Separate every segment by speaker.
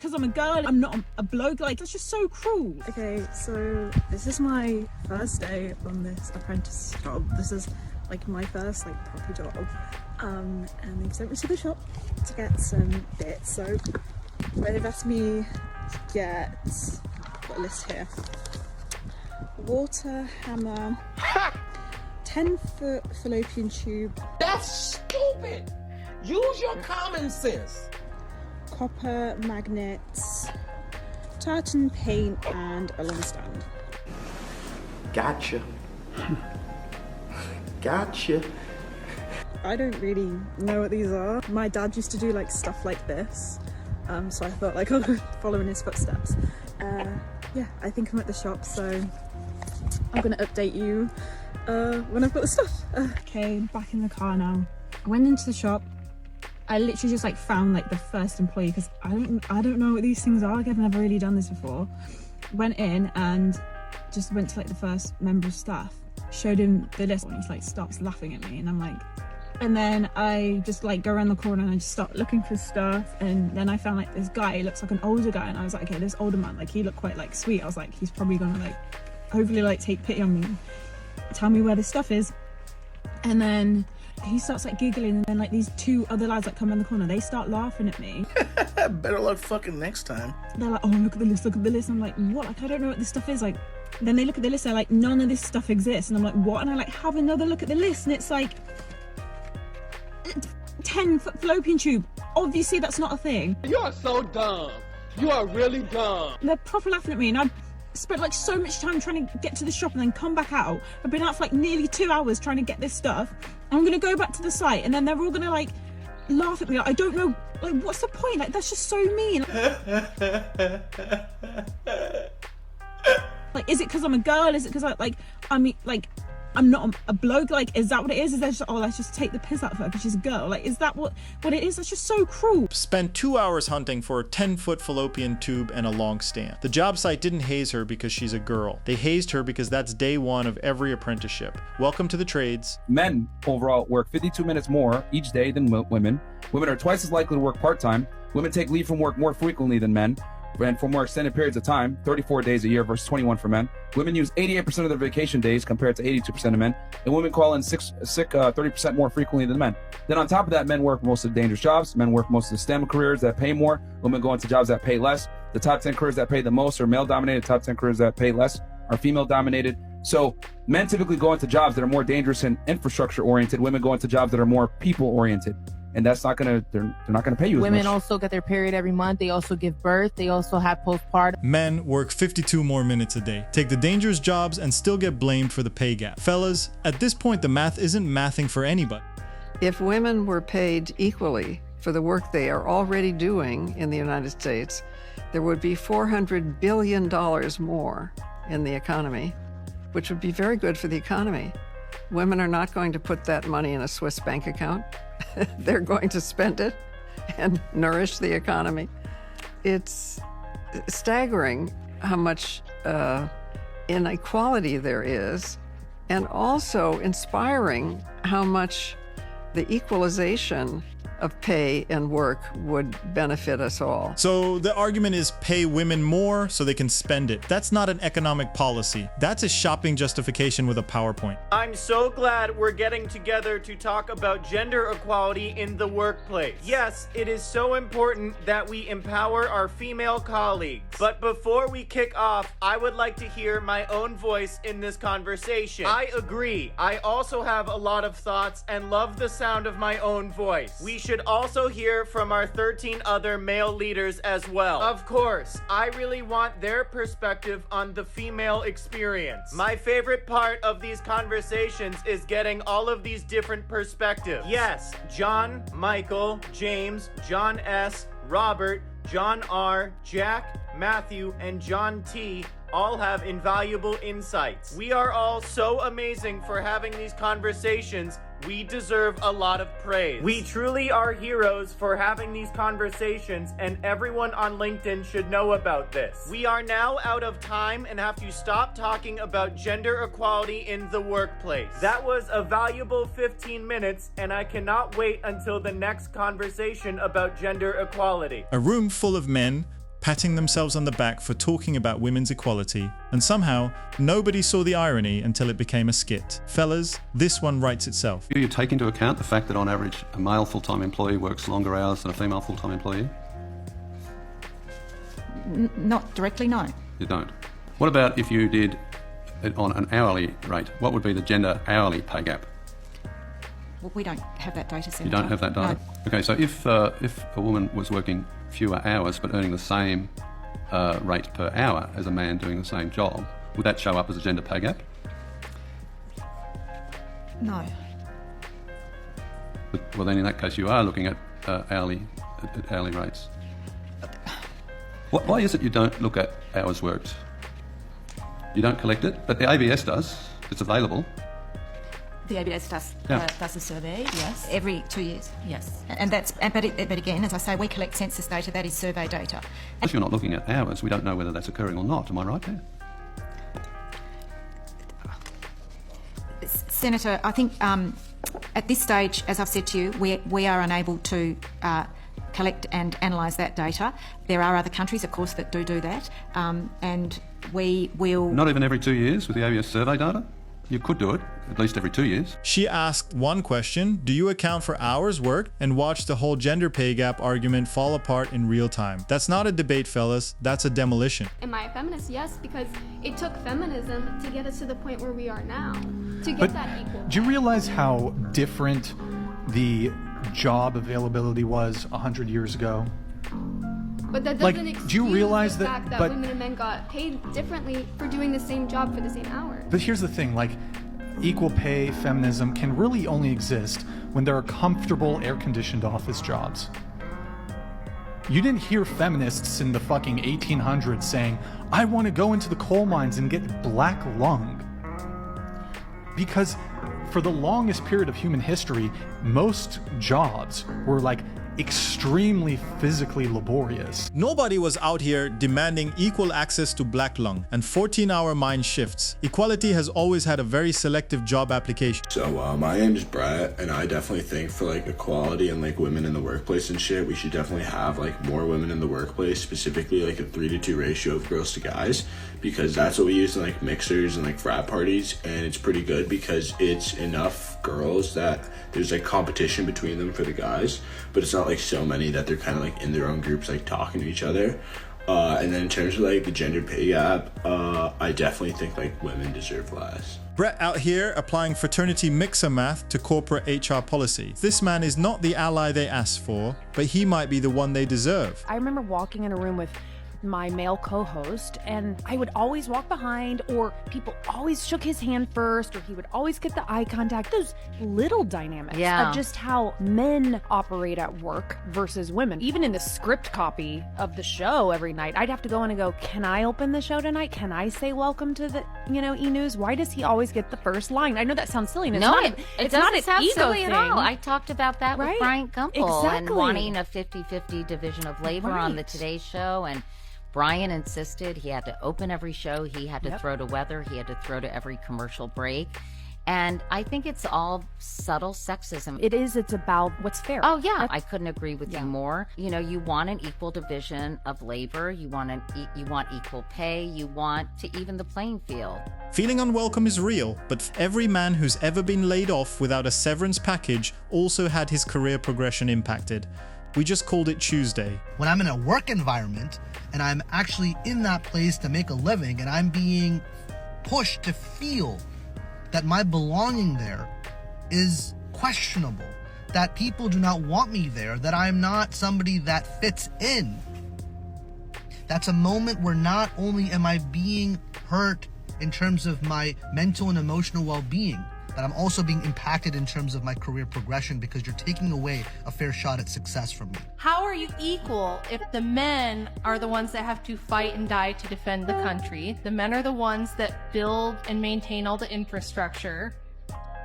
Speaker 1: because I'm a girl, I'm not a bloke? Like, that's just so cruel. Okay, so this is my first day on this apprentice job. This is like my first like proper job. And they've sent me to the shop to get some bits. So they've asked me to get, got a list here. Water hammer, 10-foot fallopian tube.
Speaker 2: That's stupid. Use your common sense.
Speaker 1: Copper magnets, tartan paint, and a long stand.
Speaker 3: Gotcha. Gotcha.
Speaker 1: I don't really know what these are. My dad used to do like stuff like this, so I thought like I'll follow in his footsteps. Yeah, I think I'm at the shop, so I'm gonna update you when I've got the stuff. Okay, back in the car now. I went into the shop. I literally just like found like the first employee because I don't know what these things are. Like, I've never really done this before. Went in and just went to like the first member of staff, showed him the list, and he like starts laughing at me, and I'm like, and then I just like go around the corner and I just start looking for stuff, and then I found like this guy. He looks like an older guy, and I was like, okay, this older man, like he looked quite like sweet. I was like, he's probably gonna like hopefully like take pity on me, tell me where this stuff is. And then he starts like giggling, and then like these two other lads that come around the corner, they start laughing at me.
Speaker 3: Better luck fucking next time.
Speaker 1: They're like, oh, look at the list, look at the list. I'm like, what? Like, I don't know what this stuff is. Like, then they look at the list, they're like, none of this stuff exists. And I'm like, what? And I like have another look at the list, and it's like 10-foot fallopian tube. Obviously that's not a thing.
Speaker 2: You are so dumb. You are really dumb.
Speaker 1: They're proper laughing at me, and I spent like so much time trying to get to the shop and then come back out. I've been out for like nearly 2 hours trying to get this stuff. I'm gonna go back to the site, and then they're all gonna like laugh at me. Like, I don't know, like, what's the point? Like, that's just so mean. Like, is it because I'm a girl? Is it because I'm not a bloke? Like, is that what it is? Is that just, oh, let's just take the piss out of her because she's a girl? Like, is that what it is? That's just so cruel.
Speaker 4: Spent 2 hours hunting for a 10-foot fallopian tube and a long stand. The job site didn't haze her because she's a girl. They hazed her because that's day one of every apprenticeship. Welcome to the trades.
Speaker 5: Men overall work 52 minutes more each day than women. Women are twice as likely to work part-time. Women take leave from work more frequently than men, and for more extended periods of time, 34 days a year versus 21 for men. Women use 88% of their vacation days compared to 82% of men, and women call in sick 30% more frequently than men. Then on top of that, men work most of the dangerous jobs. Men work most of the STEM careers that pay more. Women go into jobs that pay less. The top 10 careers that pay the most are male-dominated. Top 10 careers that pay less are female-dominated. So men typically go into jobs that are more dangerous and infrastructure-oriented. Women go into jobs that are more people-oriented. And that's not gonna, they're not gonna pay you as much.
Speaker 6: Women also get their period every month. They also give birth. They also have postpartum.
Speaker 4: Men work 52 more minutes a day, take the dangerous jobs, and still get blamed for the pay gap. Fellas, at this point, the math isn't mathing for anybody.
Speaker 7: If women were paid equally for the work they are already doing in the United States, there would be $400 billion more in the economy, which would be very good for the economy. Women are not going to put that money in a Swiss bank account. They're going to spend it and nourish the economy. It's staggering how much inequality there is, and also inspiring how much the equalization of pay and work would benefit us all.
Speaker 4: So the argument is pay women more so they can spend it. That's not an economic policy. That's a shopping justification with a PowerPoint.
Speaker 8: I'm so glad we're getting together to talk about gender equality in the workplace. Yes, it is so important that we empower our female colleagues. But before we kick off, I would like to hear my own voice in this conversation. I agree. I also have a lot of thoughts and love the sound of my own voice. We should also hear from our 13 other male leaders as well. Of course, I really want their perspective on the female experience. My favorite part of these conversations is getting all of these different perspectives. Yes, John, Michael, James, John S., Robert, John R., Jack, Matthew, and John T. all have invaluable insights. We are all so amazing for having these conversations. We deserve a lot of praise. We truly are heroes for having these conversations, and everyone on LinkedIn should know about this. We are now out of time and have to stop talking about gender equality in the workplace. That was a valuable 15 minutes, and I cannot wait until the next conversation about gender equality.
Speaker 4: A room full of men patting themselves on the back for talking about women's equality, and somehow, nobody saw the irony until it became a skit. Fellas, this one writes itself.
Speaker 9: Do you take into account the fact that on average a male full-time employee works longer hours than a female full-time employee?
Speaker 10: Not directly, no.
Speaker 9: You don't. What about if you did it on an hourly rate? What would be the gender hourly pay gap?
Speaker 10: Well, we don't have that data, Senator.
Speaker 9: You don't have that data?
Speaker 10: No.
Speaker 9: Okay, so if a woman was working fewer hours but earning the same rate per hour as a man doing the same job, would that show up as a gender pay gap?
Speaker 10: No.
Speaker 9: Well, then in that case you are looking at hourly rates. Why is it you don't look at hours worked? You don't collect it, but the ABS does. It's available.
Speaker 10: The ABS does a survey,
Speaker 11: yes.
Speaker 10: every 2 years.
Speaker 11: Yes.
Speaker 10: And but again, as I say, we collect census data, that is survey data.
Speaker 9: If you're not looking at hours, we don't know whether that's occurring or not. Am I right there?
Speaker 10: Senator, I think at this stage, as I've said to you, we are unable to collect and analyse that data. There are other countries, of course, that do that, and we will...
Speaker 9: Not even every 2 years with the ABS survey data? You could do it, at least every 2 years.
Speaker 4: She asked one question, do you account for hours worked? And watch the whole gender pay gap argument fall apart in real time. That's not a debate, fellas, that's a demolition.
Speaker 12: Am I a feminist? Yes, because it took feminism to get us to the point where we are now, to get that equal.
Speaker 13: Do you realize how different the job availability was 100 years ago?
Speaker 12: But that doesn't excuse
Speaker 13: do you realize
Speaker 12: the
Speaker 13: that,
Speaker 12: fact that women and men got paid differently for doing the same job for the same hours.
Speaker 13: But here's the thing, like, equal pay, feminism can really only exist when there are comfortable, air-conditioned office jobs. You didn't hear feminists in the fucking 1800s saying, I want to go into the coal mines and get black lung. Because for the longest period of human history, most jobs were like extremely physically laborious.
Speaker 4: Nobody was out here demanding equal access to black lung and 14-hour mine shifts. Equality has always had a very selective job application.
Speaker 3: So my name is Brett, and I definitely think for like equality and like women in the workplace and shit, we should definitely have like more women in the workplace, specifically like a 3-to-2 ratio of girls to guys, because that's what we use in like mixers and like frat parties, and it's pretty good because it's enough girls that there's like competition between them for the guys, but it's not like so many that they're kind of like in their own groups like talking to each other. And then in terms of like the gender pay gap, I definitely think like women deserve less.
Speaker 4: Brett out here applying fraternity mixer math to corporate HR policy. This man is not the ally they asked for, but he might be the one they deserve.
Speaker 11: I remember walking in a room with my male co-host, and I would always walk behind, or people always shook his hand first, or he would always get the eye contact. Those little dynamics of just how men operate at work versus women. Even in the script copy of the show every night, I'd have to go in and go, can I open the show tonight? Can I say welcome to the, E-News? Why does he always get the first line? I know that sounds silly, and it's not an
Speaker 14: sound
Speaker 11: ego
Speaker 14: silly
Speaker 11: thing.
Speaker 14: at all. I talked about that with Brian Gumpel and wanting a 50-50 division of labor on the Today Show, and Brian insisted he had to open every show, he had to throw to weather, he had to throw to every commercial break. And I think it's all subtle sexism.
Speaker 11: It's about what's fair.
Speaker 14: Oh, yeah. I couldn't agree with you more. You want an equal division of labor, you want equal pay, you want to even the playing field.
Speaker 4: Feeling unwelcome is real, but every man who's ever been laid off without a severance package also had his career progression impacted. We just called it Tuesday.
Speaker 15: When I'm in a work environment and I'm actually in that place to make a living and I'm being pushed to feel that my belonging there is questionable, that people do not want me there, that I'm not somebody that fits in, that's a moment where not only am I being hurt in terms of my mental and emotional well-being, but I'm also being impacted in terms of my career progression because you're taking away a fair shot at success from me.
Speaker 16: How are you equal if the men are the ones that have to fight and die to defend the country? The men are the ones that build and maintain all the infrastructure,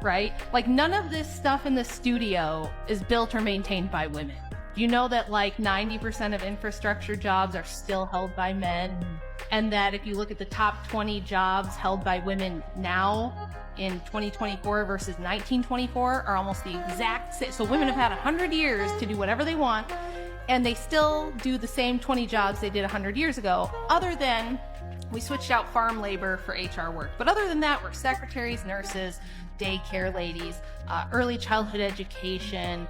Speaker 16: right? Like, none of this stuff in the studio is built or maintained by women. You know that like 90% of infrastructure jobs are still held by men, and that if you look at the top 20 jobs held by women now in 2024 versus 1924 are almost the exact same. So women have had 100 years to do whatever they want, and they still do the same 20 jobs they did 100 years ago, other than we switched out farm labor for HR work. But other than that, we're secretaries, nurses, daycare ladies, early childhood education,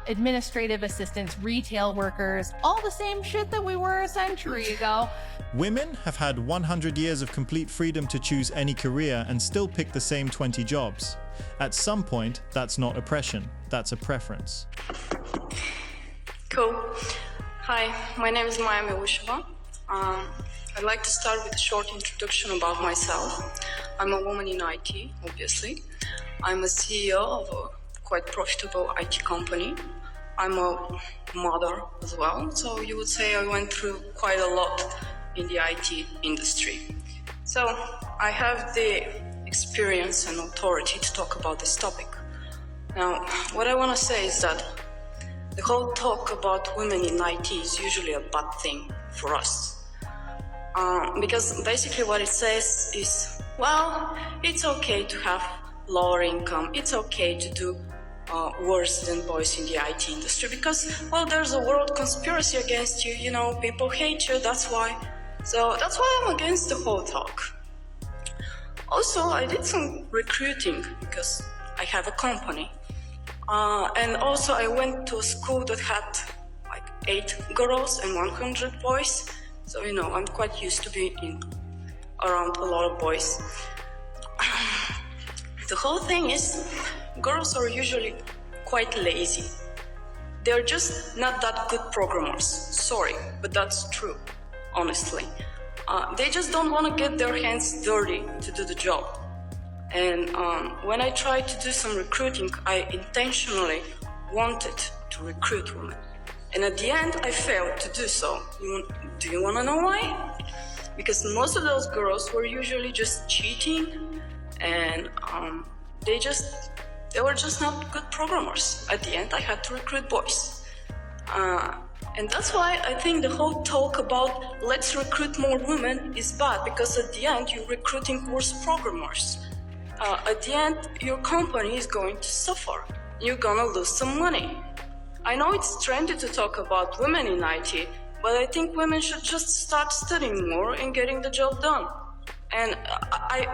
Speaker 16: administrative assistants, retail workers, all the same shit that we were a century ago.
Speaker 4: Women have had 100 years of complete freedom to choose any career and still pick the same 20 jobs. At some point, that's not oppression, that's a preference.
Speaker 17: Cool. Hi, my name is Maya Milusheva. I'd like to start with a short introduction about myself. I'm a woman in IT, obviously. I'm a CEO of a quite profitable IT company. I'm a mother as well, so you would say I went through quite a lot in the IT industry. So I have the experience and authority to talk about this topic. Now, what I want to say is that the whole talk about women in IT is usually a bad thing for us. Because basically what it says is, well, it's okay to have lower income, it's okay to do worse than boys in the IT industry because, well, there's a world conspiracy against you, you know, people hate you, that's why. So that's why I'm against the whole talk. Also, I did some recruiting because I have a company. And also I went to a school that had like 8 girls and 100 boys. So, you know, I'm quite used to being around a lot of boys. The whole thing is, girls are usually quite lazy. They're just not that good programmers. Sorry, but that's true, honestly. They just don't want to get their hands dirty to do the job. And when I tried to do some recruiting, I intentionally wanted to recruit women. And at the end, I failed to do so. Do you want to know why? Because most of those girls were usually just cheating, and they were just not good programmers. At the end, I had to recruit boys. And that's why I think the whole talk about let's recruit more women is bad, because at the end, you're recruiting worse programmers. At the end, your company is going to suffer. You're gonna lose some money. I know it's trendy to talk about women in IT, but I think women should just start studying more and getting the job done. And I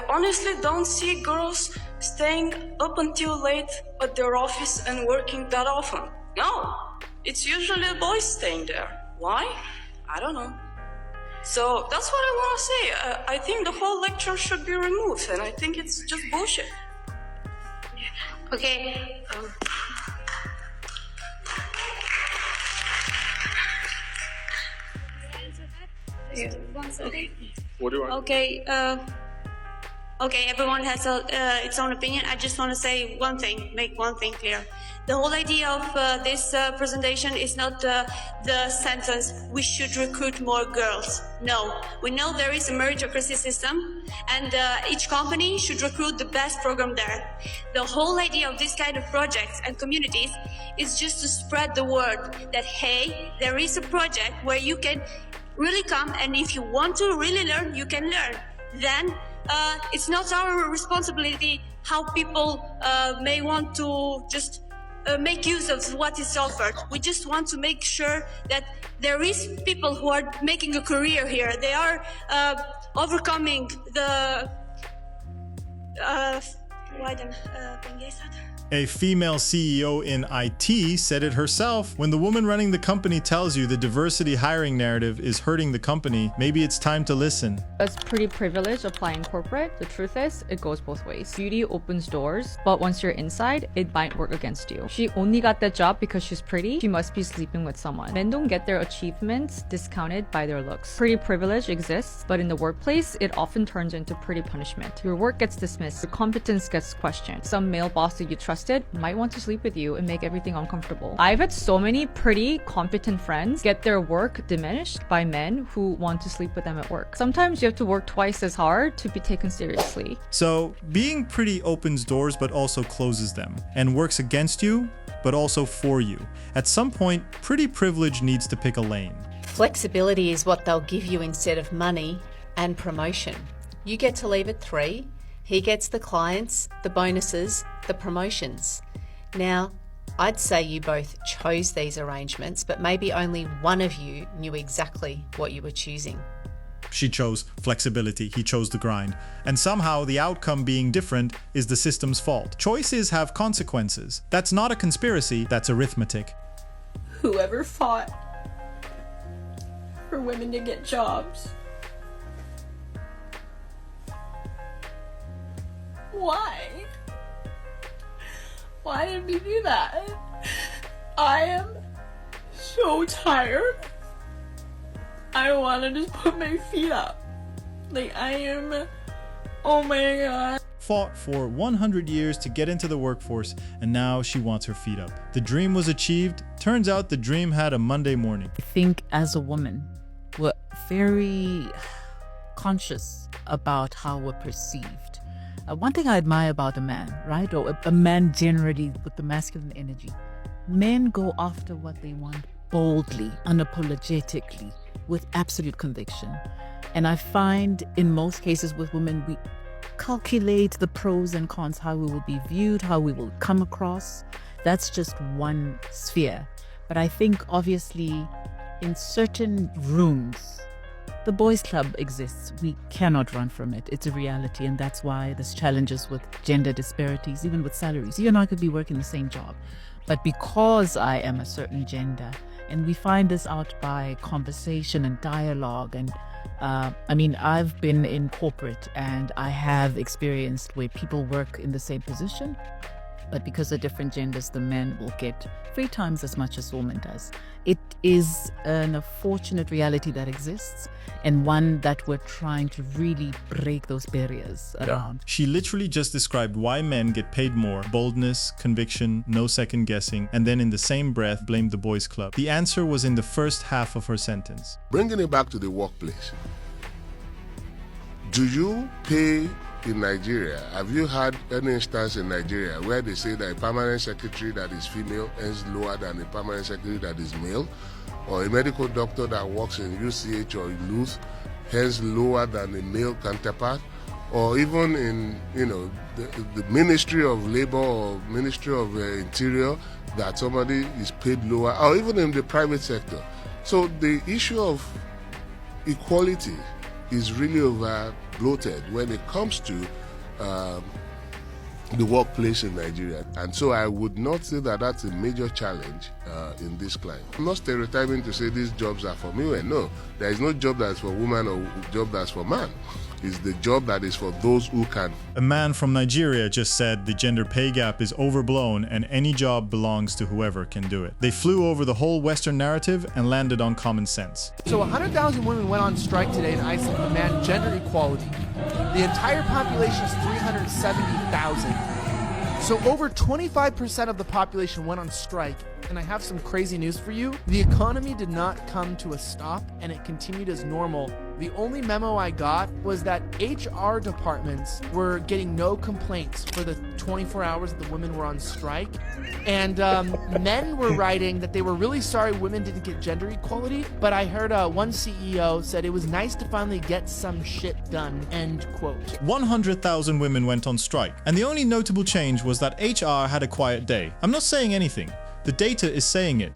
Speaker 17: honestly don't see girls staying up until late at their office and working that often. No, it's usually boys staying there. Why? I don't know. So that's what I want to say. I think the whole lecture should be removed, and I think it's just bullshit.
Speaker 18: Okay. One second.
Speaker 19: What do I?
Speaker 18: Okay. Okay. Everyone has its own opinion. I just want to say one thing. Make one thing clear. The whole idea of this presentation is not the sentence, we should recruit more girls. No, we know there is a meritocracy system, and each company should recruit the best program there. The whole idea of this kind of projects and communities is just to spread the word that, hey, there is a project where you can really come, and if you want to really learn, you can learn. Then it's not our responsibility how people may want to just make use of what is offered. We just want to make sure that there is people who are making a career here. They are overcoming the
Speaker 4: A female CEO in IT said it herself. When the woman running the company tells you the diversity hiring narrative is hurting the company, maybe it's time to listen.
Speaker 20: It's pretty privileged applying corporate. The truth is, it goes both ways. Beauty opens doors, but once you're inside, it might work against you. She only got that job because she's pretty. She must be sleeping with someone. Men don't get their achievements discounted by their looks. Pretty privilege exists, but in the workplace, it often turns into pretty punishment. Your work gets dismissed. Your competence gets questioned. Some male boss that you trusted might want to sleep with you and make everything uncomfortable. I've had so many pretty competent friends get their work diminished by men who want to sleep with them at work. Sometimes you have to work twice as hard to be taken seriously.
Speaker 4: So being pretty opens doors but also closes them, and works against you but also for you. At some point, pretty privilege needs to pick a lane.
Speaker 21: Flexibility is what they'll give you instead of money and promotion. You get to leave at 3. He gets the clients, the bonuses, the promotions. Now, I'd say you both chose these arrangements, but maybe only one of you knew exactly what you were choosing.
Speaker 4: She chose flexibility, he chose the grind. And somehow the outcome being different is the system's fault. Choices have consequences. That's not a conspiracy, that's arithmetic.
Speaker 19: Whoever fought for women to get jobs. Why? Why did we do that? I am so tired. I want to just put my feet up. Like, I am, oh my God.
Speaker 4: Fought for 100 years to get into the workforce, and now she wants her feet up. The dream was achieved. Turns out the dream had a Monday morning.
Speaker 22: I think as a woman, we're very conscious about how we're perceived. One thing I admire about a man, right, or a man generally with the masculine energy, men go after what they want boldly, unapologetically, with absolute conviction. And I find in most cases with women, we calculate the pros and cons, how we will be viewed, how we will come across. That's just one sphere. But I think obviously in certain rooms, the boys' club exists. We cannot run from it. It's a reality, and that's why there's challenges with gender disparities, even with salaries. You and I could be working the same job, but because I am a certain gender, and we find this out by conversation and dialogue, and I mean, I've been in corporate and I have experienced where people work in the same position, but because of different genders, the men will get 3 times as much as the woman does. It is an unfortunate reality that exists, and one that we're trying to really break those barriers around.
Speaker 4: She literally just described why men get paid more: boldness, conviction, no second guessing, and then in the same breath blamed the boys' club. The answer was in the first half of her sentence.
Speaker 23: Bringing it back to the workplace, do you pay in Nigeria? Have you had any instance in Nigeria where they say that a permanent secretary that is female earns lower than a permanent secretary that is male, or a medical doctor that works in UCH or in Luth earns lower than a male counterpart, or even in the Ministry of Labor or Ministry of Interior that somebody is paid lower, or even in the private sector? So the issue of equality is really over bloated when it comes to the workplace in Nigeria. And so I would not say that that's a major challenge in this climate. I'm not stereotyping to say these jobs are for women. No, there is no job that's for woman or job that's for man. It's the job that is for those who can.
Speaker 4: A man from Nigeria just said the gender pay gap is overblown and any job belongs to whoever can do it. They flew over the whole Western narrative and landed on common sense.
Speaker 24: So 100,000 women went on strike today in Iceland to demand gender equality. The entire population is 370,000. So over 25% of the population went on strike. And I have some crazy news for you. The economy did not come to a stop, and it continued as normal. The only memo I got was that HR departments were getting no complaints for the 24 hours that the women were on strike. And men were writing that they were really sorry women didn't get gender equality. But I heard one CEO said it was nice to finally get some shit done, end quote.
Speaker 4: 100,000 women went on strike. And the only notable change was that HR had a quiet day. I'm not saying anything. The data is saying it.